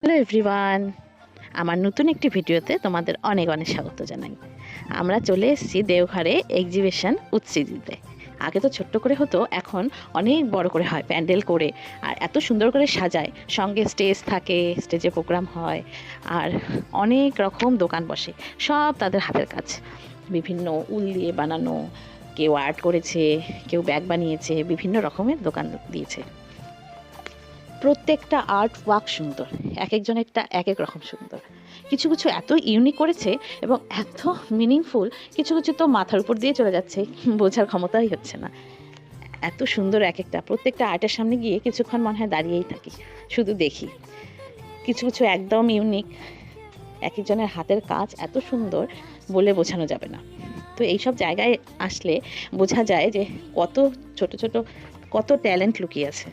Hello everyone, আমার নতুন একটি ভিডিওতে তোমাদের অনেক অনেক স্বাগত জানাই। আমরা চলে এসেছি দেওঘরে এক্সিবিশন উৎসিদিতে। আগে তো ছোট্ট করে হতো, এখন অনেক বড় করে হয় প্যান্ডেল করে, আর এত সুন্দর করে সাজায়। সঙ্গে স্টেজ থাকে, স্টেজে প্রোগ্রাম হয়, আর অনেক রকম দোকান বসে। সব তাদের হাতের কাজ, বিভিন্ন উল দিয়ে বানানো। কেউ আর্ট করেছে, কেউ ব্যাগ বানিয়েছে, বিভিন্ন রকমের দোকান দিয়েছে। প্রত্যেকটা আর্ট ওয়ার্ক সুন্দর, এক একজনেরটা এক এক রকম সুন্দর। কিছু কিছু এত ইউনিক করেছে এবং এত মিনিংফুল, কিছু কিছু তো মাথার উপর দিয়ে চলে যাচ্ছে, বোঝার ক্ষমতাই হচ্ছে না। এত সুন্দর এক একটা, প্রত্যেকটা আর্টের সামনে গিয়ে কিছুক্ষণ মনে হয় দাঁড়িয়েই থাকি, শুধু দেখি। কিছু কিছু একদম ইউনিক, এক একজনের হাতের কাজ এত সুন্দর, বলে বোঝানো যাবে না। তো এইসব জায়গায় আসলে বোঝা যায় যে কত ছোট ছোট, কত ট্যালেন্ট লুকিয়ে আছে।